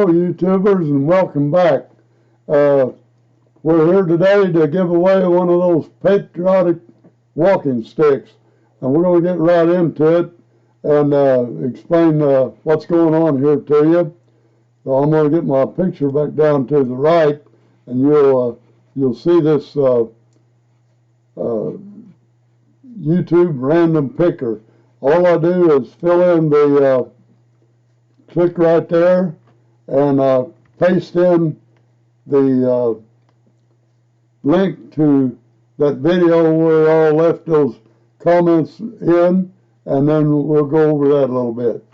Hello YouTubers, and welcome back. We're here today to give away one of those Patriotic Walking Sticks, and we're going to get right into it and explain what's going on here to you. So I'm going to get my picture back down to the right, and you'll see this YouTube random picker. All I do is fill in the click right there and paste in the link to that video where I left those comments in, and then we'll go over that a little bit.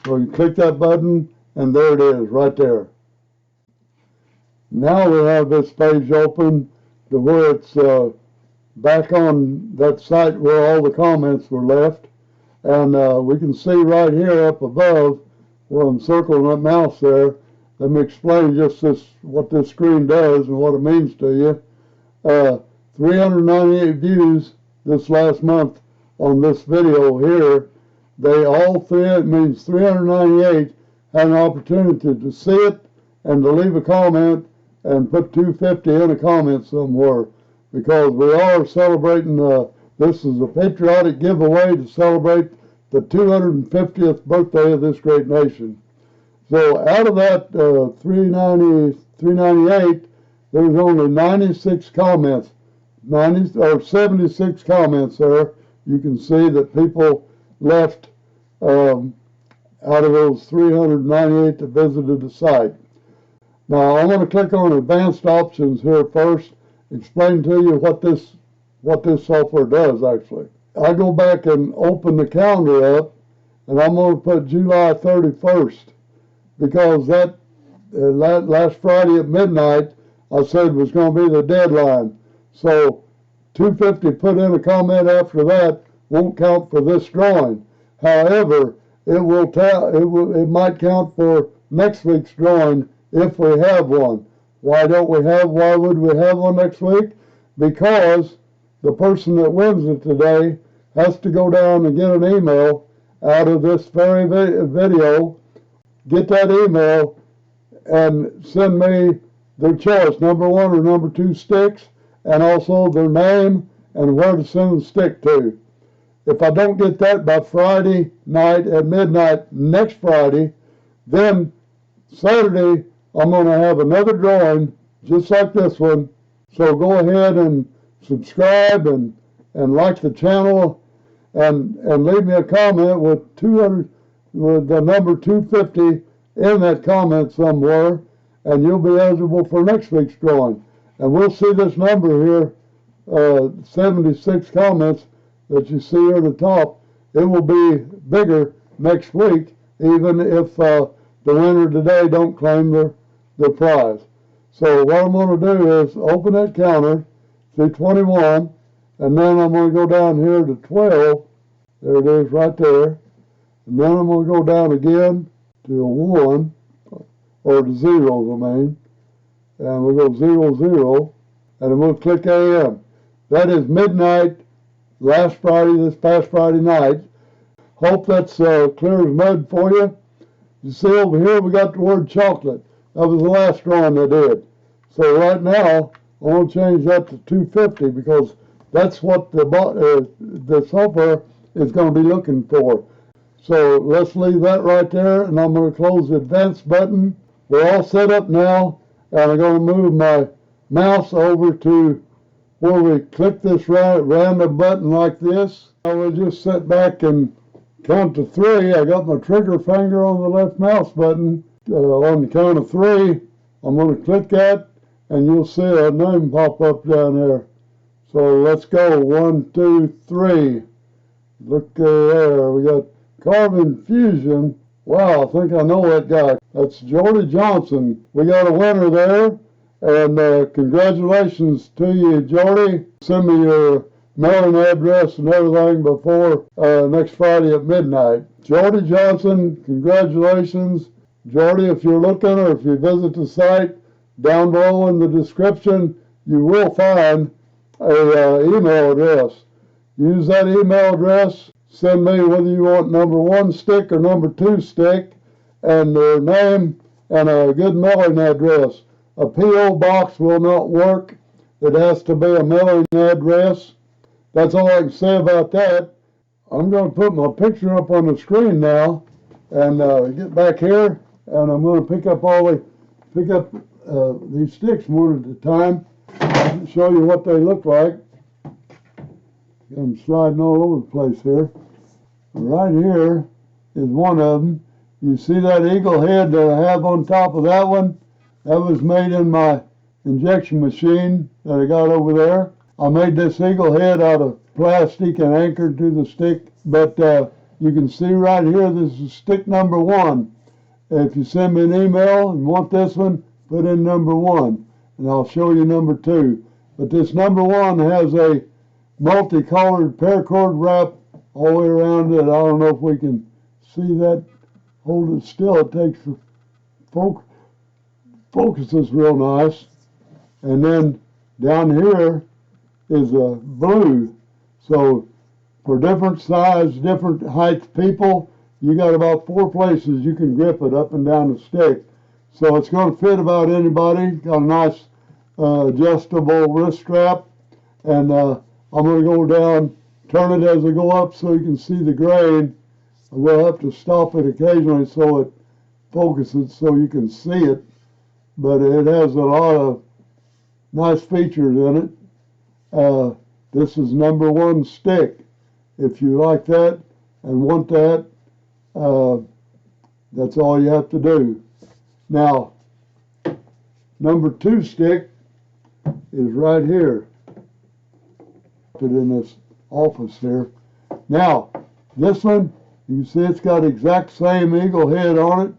So you click that button, and there it is right there. Now we have this page open to where it's back on that site where all the comments were left, and we can see right here up above where I'm circling that mouse there. Let me explain just what this screen does and what it means to you. 398 views this last month on this video here. It means 398 had an opportunity to see it and to leave a comment and put 250 in a comment somewhere, because we are celebrating, this is a patriotic giveaway to celebrate the 250th birthday of this great nation. So out of that 398, there's only 96 comments, 76 comments there. You can see that people left out of those 398 that visited the site. Now I'm going to click on advanced options here first, explain to you what this software does actually. I go back and open the calendar up, and I'm going to put July 31st, because that last Friday at midnight I said was going to be the deadline. So 250 put in a comment after that won't count for this drawing. However, it might count for next week's drawing if we have one. Why would we have one next week? Because the person that wins it today has to go down and get an email out of this very video, get that email, and send me their choice, number 1 or number 2 sticks, and also their name and where to send the stick to. If I don't get that by Friday night at midnight next Friday, then Saturday I'm going to have another drawing just like this one. So go ahead and subscribe and like the channel, and leave me a comment with the number 250 in that comment somewhere, and you'll be eligible for next week's drawing. And we'll see this number here, 76 comments that you see here at the top. It will be bigger next week, even if the winner today don't claim their prize. So what I'm going to do is open that counter to 21, and then I'm going to go down here to 12. There it is right there. And then I'm going to go down again to a 1, or to zeros, I mean. And we'll go 0, 0, and then we'll click AM. That is midnight last Friday, this past Friday night. Hope that's clear as mud for you. You see over here we got the word chocolate. That was the last drawing I did. So right now I want to change that to 250, because that's what the software is going to be looking for. So let's leave that right there, and I'm going to close the advanced button. We're all set up now, and I'm going to move my mouse over to where we click this random button like this. I will just sit back and count to 3. I got my trigger finger on the left mouse button. On the count of 3, I'm going to click that, and you'll see a name pop up down there. So let's go. 1, 2, 3. Look there. We got Carbon Fusion. Wow, I think I know that guy. That's Jordy Johnson. We got a winner there, and congratulations to you, Jordy. Send me your mailing address and everything before next Friday at midnight. Jordy Johnson, congratulations. Jordy, if you're looking, or if you visit the site, down below in the description, you will find a email address. Use that email address. Send me whether you want number 1 stick or number 2 stick, and their name and a good mailing address. A P.O. box will not work. It has to be a mailing address. That's all I can say about that. I'm going to put my picture up on the screen now and get back here, and I'm going to pick up these sticks one at a time and show you what they look like. I'm sliding all over the place here. Right here is one of them. You see that eagle head that I have on top of that one? That was made in my injection machine that I got over there. I made this eagle head out of plastic and anchored to the stick, but you can see right here, this is stick number 1. If you send me an email and want this one, put in number 1, and I'll show you number 2. But this number 1 has a multicolored paracord wrap all the way around it. I don't know if we can see that. Hold it still. It takes the focuses real nice. And then down here is a blue. So for different size, different height people, you got about 4 places you can grip it up and down the stick. So it's going to fit about anybody. Got a nice adjustable wrist strap. And I'm going to go down, turn it as I go up so you can see the grain. I will have to stop it occasionally so it focuses so you can see it. But it has a lot of nice features in it. This is number 1 stick. If you like that and want that, that's all you have to do. Now, number 2 stick is right here. Put it in this office here. Now, this one, you can see it's got the exact same eagle head on it.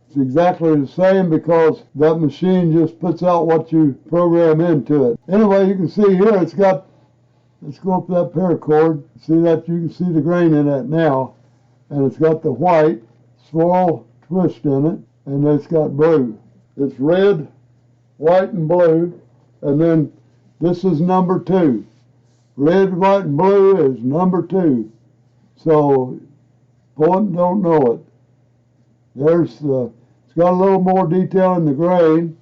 It's exactly the same because that machine just puts out what you program into it. Anyway, you can see here it's got, let's go up that paracord. See that? You can see the grain in that now. And it's got the white swirl twist in it, and it's got blue. It's red, white, and blue. And then this is number 2. Red, white, and blue is number 2. So, point don't know it. There's the, it's got a little more detail in the grain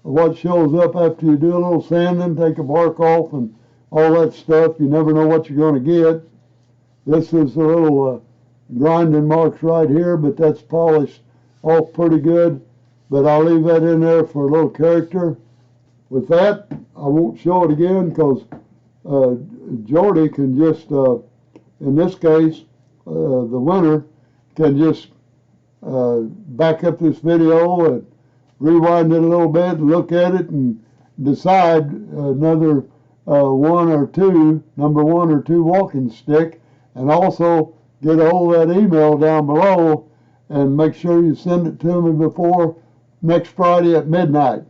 of what shows up after you do a little sanding, take a bark off and all that stuff. You never know what you're going to get. This is a little grinding marks right here, but that's polished off pretty good. But I'll leave that in there for a little character. With that, I won't show it again because Jordy can just, in this case, the winner can just back up this video and rewind it a little bit and look at it and decide another number 1 or 2 walking stick, and also get a hold of that email down below and make sure you send it to me before next Friday at midnight.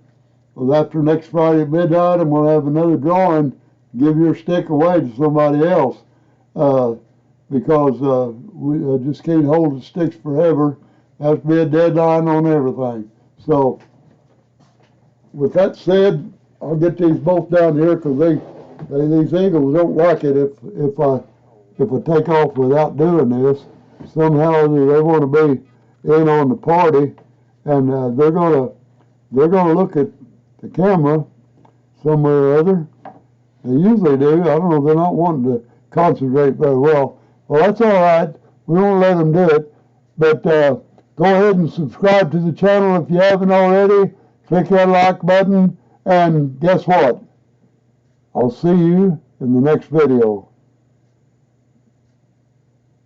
Well, after next Friday at midnight, I'm going to have another drawing, give your stick away to somebody else because we just can't hold the sticks forever. There has to be a deadline on everything. So, with that said, I'll get these both down here because these eagles don't like it if I take off without doing this. Somehow they want to be in on the party, and they're gonna look at the camera somewhere or other. They usually do. I don't know. They're not wanting to concentrate very well. Well, that's all right. We won't let them do it. But go ahead and subscribe to the channel if you haven't already. Click that like button, and guess what? I'll see you in the next video.